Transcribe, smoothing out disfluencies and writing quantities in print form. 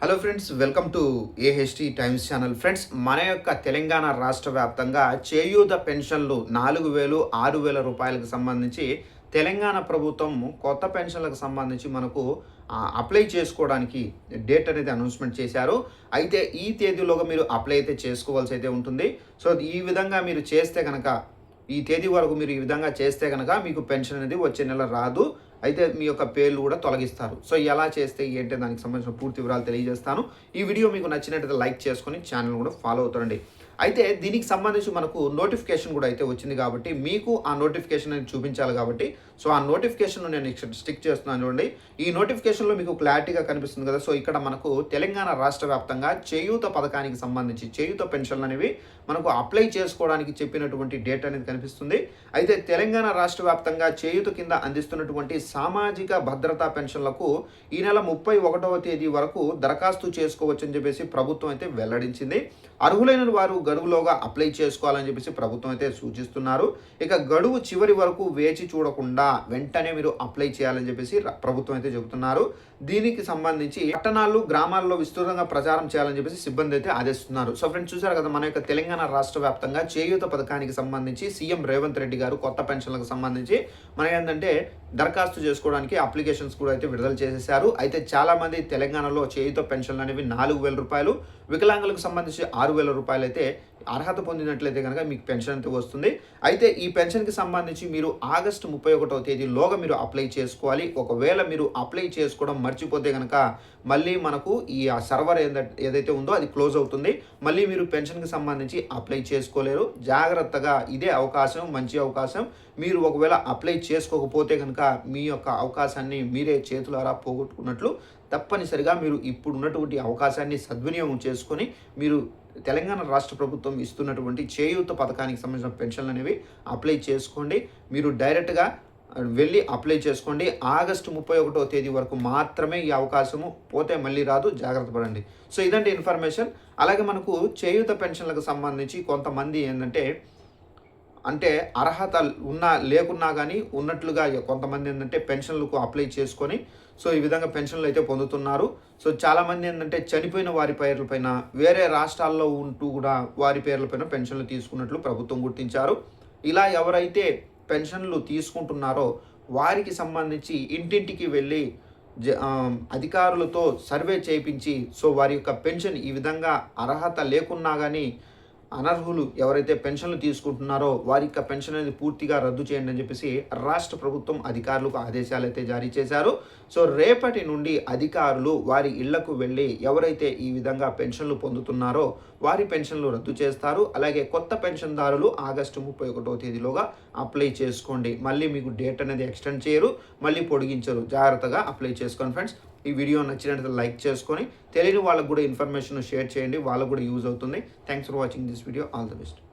Hello friends, welcome to AHT times channel. Friends, మన యొక్క తెలంగాణ రాష్ట్ర వ్యాప్తంగా చేయూత పెన్షన్లు 4,000, 6,000 రూపాయలకు సంబంధించి తెలంగాణ ప్రభుత్వం కొత్త పెన్షన్లకు సంబంధించి మనకు అప్లై చేసుకోవడానికి డేట్ అనేది అనౌన్స్మెంట్ చేశారు. అయితే ఈ తేదీలోగా మీరు అప్లై అయితే చేసుకోవాల్సి అయితే ఉంటుంది. సో ఈ విధంగా మీరు చేస్తే కనుక, ఈ తేదీ వరకు మీరు ఈ విధంగా చేస్తే కనుక మీకు పెన్షన్ అనేది వచ్చే నెల రాదు. అయితే మీ యొక్క పేర్లు కూడా తొలగిస్తారు. సో ఎలా చేస్తే ఏంటి దానికి సంబంధించిన పూర్తి వివరాలు తెలియజేస్తాను. ఈ వీడియో మీకు నచ్చినట్లయితే లైక్ చేసుకొని ఛానల్ కూడా ఫాలో అవుతారండి. అయితే దీనికి సంబంధించి మనకు నోటిఫికేషన్ కూడా అయితే వచ్చింది కాబట్టి మీకు ఆ నోటిఫికేషన్ అనేది చూపించాలి కాబట్టి సో ఆ నోటిఫికేషన్ నేను స్టిక్ చేస్తున్నాను చూడండి. ఈ నోటిఫికేషన్లో మీకు క్లారిటీగా కనిపిస్తుంది కదా. సో ఇక్కడ మనకు తెలంగాణ రాష్ట్ర వ్యాప్తంగా చేయూత పథకానికి సంబంధించి చేయూత పెన్షన్లు అనేవి మనకు అప్లై చేసుకోవడానికి చెప్పినటువంటి డేట్ అనేది కనిపిస్తుంది. అయితే తెలంగాణ రాష్ట్ర వ్యాప్తంగా చేయూత కింద అందిస్తున్నటువంటి సామాజిక భద్రతా పెన్షన్లకు ఈ నెల 31వ తేదీ వరకు దరఖాస్తు చేసుకోవచ్చని చెప్పేసి ప్రభుత్వం అయితే వెల్లడించింది. అర్హులైన వారు గడువులోగా అప్లై చేసుకోవాలని చెప్పేసి ప్రభుత్వం అయితే సూచిస్తున్నారు. ఇక గడువు చివరి వరకు వేచి చూడకుండా వెంటనే మీరు అప్లై చేయాలని చెప్పేసి ప్రభుత్వం అయితే చెబుతున్నారు. దీనికి సంబంధించి పట్టణాలు, గ్రామాల్లో విస్తృతంగా ప్రచారం చేయాలని చెప్పేసి సిబ్బంది అయితే ఆదేశిస్తున్నారు. సో ఫ్రెండ్స్, చూసారు కదా, మన యొక్క తెలంగాణ రాష్ట్ర వ్యాప్తంగా చేయూత పథకానికి సంబంధించి సీఎం రేవంత్ రెడ్డి గారు కొత్త పెన్షన్లకు సంబంధించి మన ఏంటంటే దరఖాస్తు చేసుకోవడానికి అప్లికేషన్స్ కూడా అయితే విడుదల చేసేశారు. అయితే చాలా మంది తెలంగాణలో చేయూత పెన్షన్లు అనేవి 4,000 రూపాయలు, వికలాంగులకు సంబంధించి 6,000 రూపాయలు అయితే అర్హత పొందినట్లయితే కనుక మీకు పెన్షన్ అయితే వస్తుంది. అయితే ఈ పెన్షన్కి సంబంధించి మీరు ఆగస్టు 31వ తేదీలోగా మీరు అప్లై చేసుకోవాలి. ఒకవేళ మీరు అప్లై చేసుకోవడం మర్చిపోతే కనుక మళ్ళీ మనకు ఈ సర్వర్ ఏదైతే ఉందో అది క్లోజ్ అవుతుంది. మళ్ళీ మీరు పెన్షన్కి సంబంధించి అప్లై చేసుకోలేరు. జాగ్రత్తగా, ఇదే అవకాశం, మంచి అవకాశం. మీరు ఒకవేళ అప్లై చేసుకోకపోతే కనుక మీ యొక్క అవకాశాన్ని మీరే చేతులారా పోగొట్టుకున్నట్లు. తప్పనిసరిగా మీరు ఇప్పుడు ఉన్నటువంటి అవకాశాన్ని సద్వినియోగం చేసుకొని మీరు తెలంగాణ రాష్ట్ర ప్రభుత్వం ఇస్తున్నటువంటి చేయూత పథకానికి సంబంధించిన పెన్షన్లు అనేవి అప్లై చేసుకోండి. మీరు డైరెక్ట్గా వెళ్ళి అప్లై చేసుకోండి. ఆగస్టు 31వ తేదీ వరకు మాత్రమే ఈ అవకాశము, పోతే మళ్ళీ రాదు. జాగ్రత్త పడండి. సో ఇదంటే ఇన్ఫర్మేషన్. అలాగే మనకు చేయూత పెన్షన్లకు సంబంధించి కొంతమంది అంటే అర్హత ఉన్నా లేకున్నా కానీ ఉన్నట్లుగా కొంతమంది పెన్షన్లకు అప్లై చేసుకొని సో ఈ విధంగా పెన్షన్లు అయితే పొందుతున్నారు. సో చాలామంది చనిపోయిన వారి పేర్లపైన వేరే రాష్ట్రాల్లో ఉంటూ కూడా వారి పేర్లపైన పెన్షన్లు తీసుకున్నట్లు ప్రభుత్వం గుర్తించారు. ఇలా ఎవరైతే పెన్షన్లు తీసుకుంటున్నారో వారికి సంబంధించి ఇంటింటికి వెళ్ళి అధికారులతో సర్వే చేయించి సో వారి యొక్క పెన్షన్ ఈ విధంగా అర్హత లేకున్నా కానీ అనర్హులు ఎవరైతే పెన్షన్లు తీసుకుంటున్నారో వారి యొక్క పెన్షన్ అనేది పూర్తిగా రద్దు చేయండి అని చెప్పేసి రాష్ట్ర ప్రభుత్వం అధికారులకు ఆదేశాలు అయితే జారీ చేశారు. సో రేపటి నుండి అధికారులు వారి ఇళ్లకు వెళ్ళి ఎవరైతే ఈ విధంగా పెన్షన్లు పొందుతున్నారో వారి పెన్షన్లు రద్దు చేస్తారు. అలాగే కొత్త పెన్షన్దారులు ఆగస్టు 31వ తేదీలోగా అప్లై చేసుకోండి. మళ్ళీ మీకు డేట్ అనేది ఎక్స్టెండ్ చేయరు, మళ్ళీ పొడిగించరు. జాగ్రత్తగా అప్లై చేసుకోండి ఫ్రెండ్స్. ఈ వీడియో నచ్చినట్లయితే లైక్ చేసుకొని తెలియని వాళ్ళకు కూడా ఇన్ఫర్మేషన్ షేర్ చేయండి, వాళ్ళకు కూడా యూజ్ అవుతుంది. Thanks for watching this video. All the best.